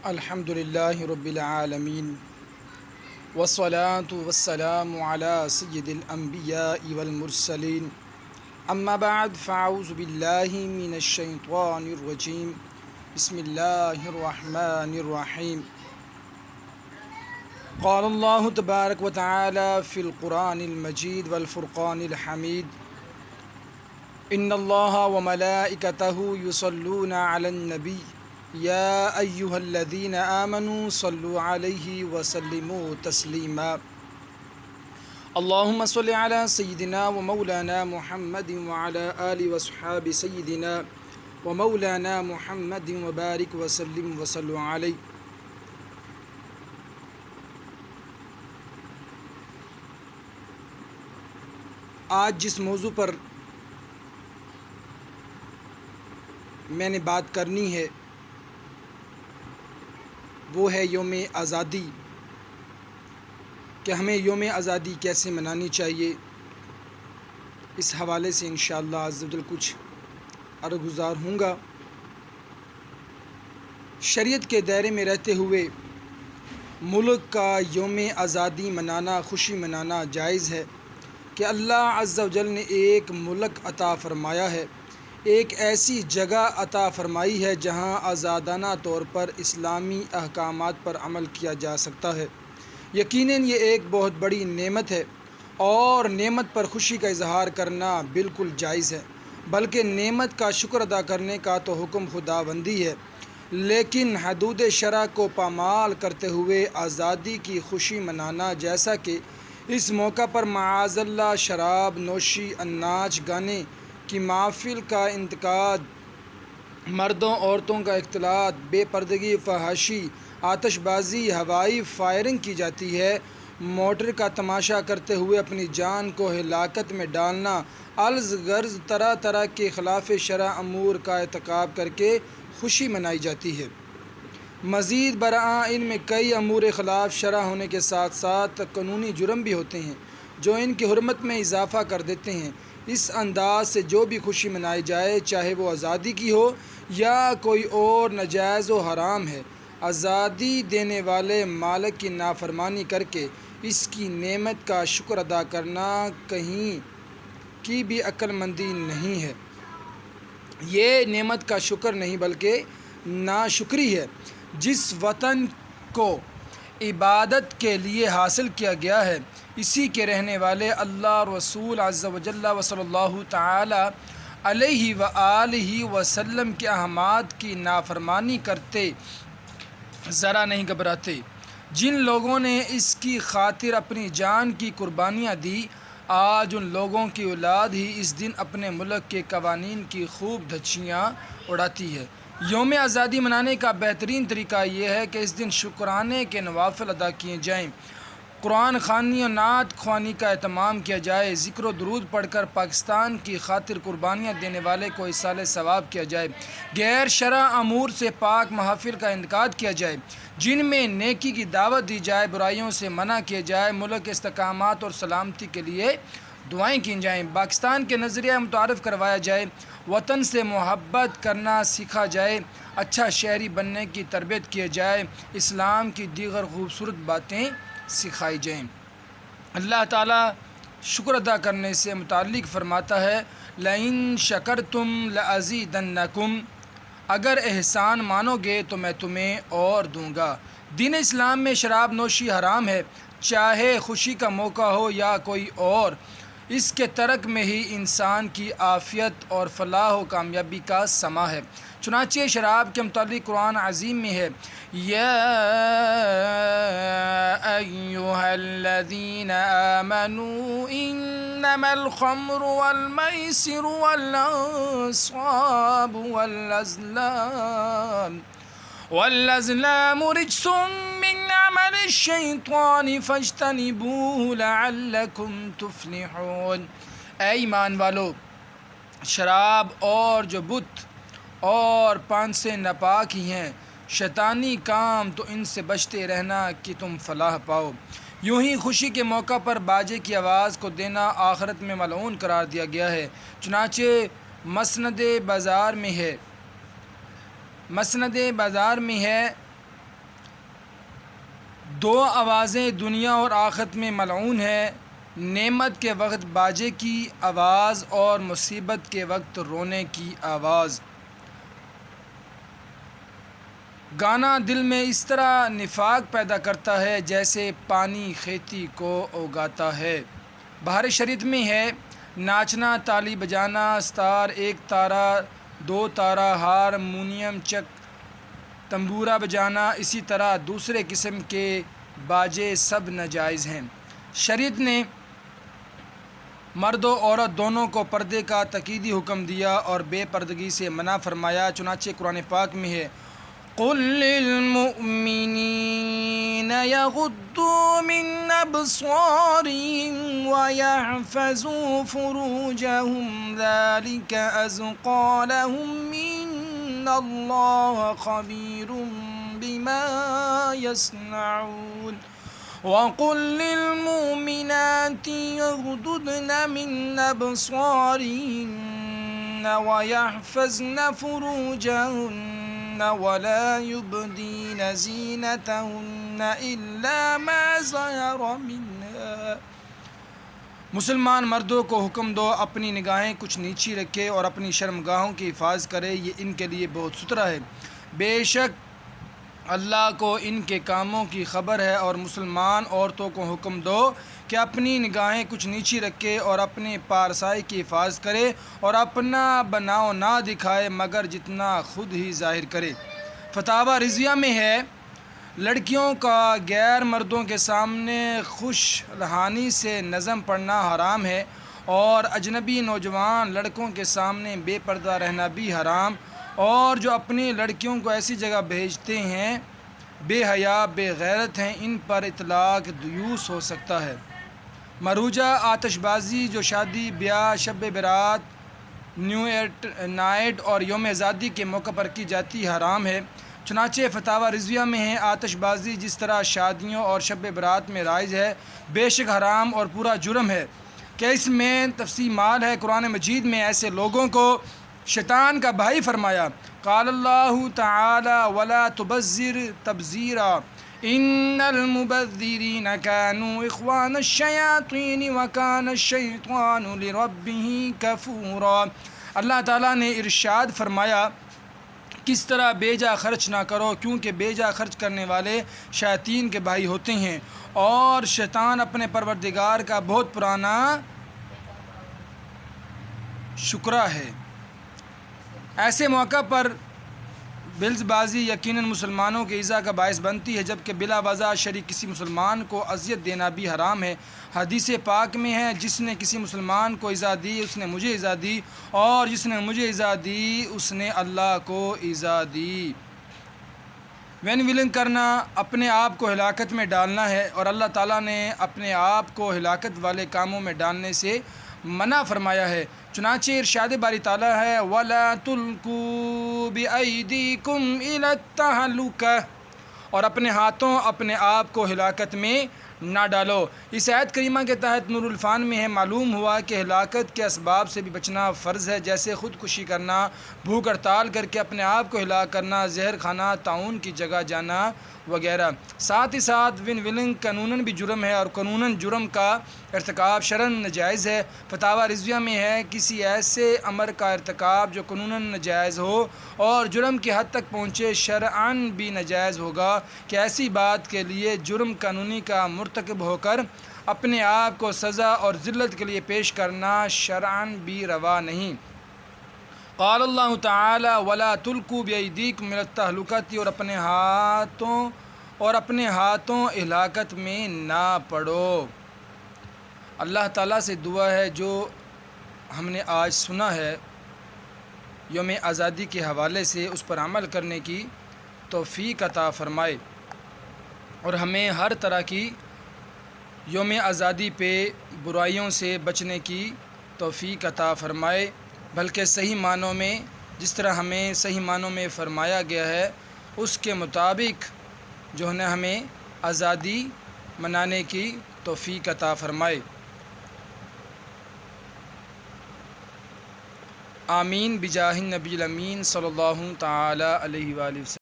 الحمد للہ رب العالمین والصلاة والسلام على سید الانبیاء والمرسلین اما بعد فاعوذ باللہ من الشیطان الرجیم بسم اللہ الرحمن الرحیم قال اللہ تبارک و تعالی فی القرآن المجید والفرقان الحمید ان اللہ وملائکتہ یصلون علی النبی یا ایہا الذین آمنوا صلوا علیہ وسلموا تسلیما اللہم صل علی سیدنا و مولانا محمد وعلی آل وصحاب سیدنا و مولانا محمد وبارک وسلم وصلوا علیہ۔ آج جس موضوع پر میں نے بات کرنی ہے وہ ہے یوم آزادی، کہ ہمیں یوم آزادی کیسے منانی چاہیے۔ اس حوالے سے انشاءاللہ عز و جل کچھ عرض گزار ہوں گا۔ شریعت کے دائرے میں رہتے ہوئے ملک کا یوم آزادی منانا، خوشی منانا جائز ہے کہ اللہ عز و جل نے ایک ملک عطا فرمایا ہے، ایک ایسی جگہ عطا فرمائی ہے جہاں آزادانہ طور پر اسلامی احکامات پر عمل کیا جا سکتا ہے۔ یقیناً یہ ایک بہت بڑی نعمت ہے اور نعمت پر خوشی کا اظہار کرنا بالکل جائز ہے، بلکہ نعمت کا شکر ادا کرنے کا تو حکم خداوندی ہے، لیکن حدود شرع کو پامال کرتے ہوئے آزادی کی خوشی منانا، جیسا کہ اس موقع پر معاذ اللہ شراب نوشی، ناچ گانے کی محفل کا انعقاد، مردوں عورتوں کا اختلاط، بے پردگی، فحاشی، آتش بازی، ہوائی فائرنگ کی جاتی ہے، موٹر کا تماشا کرتے ہوئے اپنی جان کو ہلاکت میں ڈالنا، الز غرض طرح طرح کے خلاف شرع امور کا ارتکاب کر کے خوشی منائی جاتی ہے۔ مزید برآں ان میں کئی امور خلاف شرع ہونے کے ساتھ ساتھ قانونی جرم بھی ہوتے ہیں جو ان کی حرمت میں اضافہ کر دیتے ہیں۔ اس انداز سے جو بھی خوشی منائی جائے، چاہے وہ آزادی کی ہو یا کوئی اور ناجائز و حرام ہے، آزادی دینے والے مالک کی نافرمانی کر کے اس کی نعمت کا شکر ادا کرنا کہیں کی بھی عقل مندی نہیں ہے۔ یہ نعمت کا شکر نہیں بلکہ ناشکری ہے۔ جس وطن کو عبادت کے لیے حاصل کیا گیا ہے، اسی کے رہنے والے اللہ اور رسول عز و جل و صلی اللہ تعالی علیہ وآلہ وسلم کے احکامات کی نافرمانی کرتے ذرا نہیں گھبراتے۔ جن لوگوں نے اس کی خاطر اپنی جان کی قربانیاں دی، آج ان لوگوں کی اولاد ہی اس دن اپنے ملک کے قوانین کی خوب دھچیاں اڑاتی ہے۔ یوم آزادی منانے کا بہترین طریقہ یہ ہے کہ اس دن شکرانے کے نوافل ادا کیے جائیں، قرآن خوانی اور نعت خوانی کا اہتمام کیا جائے، ذکر و درود پڑھ کر پاکستان کی خاطر قربانیاں دینے والے کو ایصال ثواب کیا جائے، غیر شرع امور سے پاک محافل کا انعقاد کیا جائے جن میں نیکی کی دعوت دی جائے، برائیوں سے منع کیا جائے، ملک کے استحکامات اور سلامتی کے لیے دعائیں کی جائیں، پاکستان کے نظریہ متعارف کروایا جائے، وطن سے محبت کرنا سیکھا جائے، اچھا شہری بننے کی تربیت کی جائے، اسلام کی دیگر خوبصورت باتیں سکھائی جائیں۔ اللہ تعالیٰ شکر ادا کرنے سے متعلق فرماتا ہے لَإِن شَكَرْتُمْ لَأَزِيدَنَّكُمْ، اگر احسان مانو گے تو میں تمہیں اور دوں گا۔ دین اسلام میں شراب نوشی حرام ہے، چاہے خوشی کا موقع ہو یا کوئی اور، اس کے ترک میں ہی انسان کی عافیت اور فلاح و کامیابی کا سما ہے۔ چنانچہ شراب کے متعلق قرآن عظیم میں ہے یا ایھا الذین آمنوا انما الخمر والمیسر والانصاب والازلام رجس من عمل الشیطان فاجتنبوہ لعلکم تفلحون۔ اے ایمان والو، شراب اور جو بت اور پان سے ناپاک ہی ہیں، شیطانی کام، تو ان سے بچتے رہنا کہ تم فلاح پاؤ۔ یوں ہی خوشی کے موقع پر باجے کی آواز کو دینا آخرت میں ملعون قرار دیا گیا ہے۔ چنانچہ مسند بازار میں ہے دو آوازیں دنیا اور آخرت میں ملعون ہے، نعمت کے وقت باجے کی آواز اور مصیبت کے وقت رونے کی آواز۔ گانا دل میں اس طرح نفاق پیدا کرتا ہے جیسے پانی کھیتی کو اگاتا ہے۔ بہار شریعت میں ہے ناچنا، تالی بجانا، ستار، ایک تارا، دو تارا، ہارمونیم، چک، تنبورہ بجانا، اسی طرح دوسرے قسم کے باجے سب ناجائز ہیں۔ شریعت نے مرد و عورت دونوں کو پردے کا تاکیدی حکم دیا اور بے پردگی سے منع فرمایا، چنانچہ قرآن پاک میں ہے قُل لِّلْمُؤْمِنِينَ يَغُضُّوا مِنْ أَبْصَارِهِمْ وَيَحْفَظُوا فُرُوجَهُمْ ذَلِكَ أَزْكَىٰ لَهُمْ إِنَّ اللَّهَ خَبِيرٌ بِمَا يَصْنَعُونَ وَقُل لِّلْمُؤْمِنَاتِ يَغْضُضْنَ مِنْ أَبْصَارِهِنَّ وَيَحْفَظْنَ فُرُوجَهُنَّ وَلَا يُبْدِينَ زِينَتَهُنَّ إِلَّا مَا ظَهَرَ مِنْهَا۔ مسلمان مردوں کو حکم دو اپنی نگاہیں کچھ نیچی رکھے اور اپنی شرمگاہوں کی حفاظت کرے، یہ ان کے لیے بہت ستھرا ہے۔ بے شک اللہ کو ان کے کاموں کی خبر ہے۔ اور مسلمان عورتوں کو حکم دو کہ اپنی نگاہیں کچھ نیچی رکھے اور اپنے پارسائی کی حفاظت کرے اور اپنا بناؤ نہ دکھائے مگر جتنا خود ہی ظاہر کرے۔ فتاوی رضویہ میں ہے لڑکیوں کا غیر مردوں کے سامنے خوش لحانی سے نظم پڑھنا حرام ہے اور اجنبی نوجوان لڑکوں کے سامنے بے پردہ رہنا بھی حرام، اور جو اپنی لڑکیوں کو ایسی جگہ بھیجتے ہیں بے حیا بے غیرت ہیں، ان پر اطلاق دیوس ہو سکتا ہے۔ مروجہ آتش بازی جو شادی بیاہ، شب برات، نیو نائٹ اور یوم آزادی کے موقع پر کی جاتی حرام ہے۔ چنانچہ فتاوی رضویہ میں ہے آتش بازی جس طرح شادیوں اور شب برات میں رائج ہے بے شک حرام اور پورا جرم ہے کہ اس میں تفصیلات ہے۔ قرآن مجید میں ایسے لوگوں کو شیطان کا بھائی فرمایا۔ قال اللہ تعالی ولا تبذر تبذیرا ان المبذرین کانوا اخوان الشیاطین وکان الشیطان لربہ کفورا۔ اللہ تعالیٰ نے ارشاد فرمایا کس طرح بیجا خرچ نہ کرو کیونکہ بیجا خرچ کرنے والے شیاطین کے بھائی ہوتے ہیں اور شیطان اپنے پروردگار کا بہت پرانا شکرا ہے۔ ایسے موقع پر بلز بازی یقیناً مسلمانوں کے ایذا کا باعث بنتی ہے، جبکہ بلا وجہ شریک کسی مسلمان کو اذیت دینا بھی حرام ہے۔ حدیث پاک میں ہے جس نے کسی مسلمان کو ایذا دی اس نے مجھے ایذا دی، اور جس نے مجھے ایذا دی اس نے اللہ کو ایذا دی۔ وین ولنگ کرنا اپنے آپ کو ہلاکت میں ڈالنا ہے، اور اللہ تعالیٰ نے اپنے آپ کو ہلاکت والے کاموں میں ڈالنے سے منع فرمایا ہے۔ چنانچہ ارشاد باری تعالیٰ ہے وَلَا تُلْقُوا بِأَيْدِيكُمْ إِلَى التَّهْلُكَةِ، اور اپنے ہاتھوں اپنے آپ کو ہلاکت میں نہ ڈالو۔ اس آیت کریمہ کے تحت نور الفان میں ہے معلوم ہوا کہ ہلاکت کے اسباب سے بھی بچنا فرض ہے، جیسے خودکشی کرنا، بھوک ہڑتال کر کے اپنے آپ کو ہلاک کرنا، زہر کھانا، طاعون کی جگہ جانا وغیرہ۔ ساتھ ہی ساتھ ون ولنگ قانوناً بھی جرم ہے اور قانوناً جرم کا ارتکاب شرعاً ناجائز ہے۔ فتاوی رضویہ میں ہے کسی ایسے امر کا ارتکاب جو قانوناً ناجائز ہو اور جرم کی حد تک پہنچے شرعاً بھی ناجائز ہوگا کہ ایسی بات کے لیے جرم قانونی کا مرتکب ہو کر اپنے آپ کو سزا اور ذلت کے لیے پیش کرنا شرعاً بھی روا نہیں۔ قال اللہ تعالی ولا تلقوا بأیدیکم الی التہلکۃ، اور اپنے ہاتھوں ہلاکت میں نہ پڑو۔ اللہ تعالیٰ سے دعا ہے جو ہم نے آج سنا ہے یوم آزادی کے حوالے سے اس پر عمل کرنے کی توفیق عطا فرمائے، اور ہمیں ہر طرح کی یوم آزادی پہ برائیوں سے بچنے کی توفیق عطا فرمائے، بلکہ صحیح معنوں میں جس طرح ہمیں صحیح معنوں میں فرمایا گیا ہے اس کے مطابق جو ہے نا ہمیں آزادی منانے کی توفیق عطا فرمائے۔ آمین بجاہ النبی الامین صلی اللہ تعالی علیہ وآلہ وسلم۔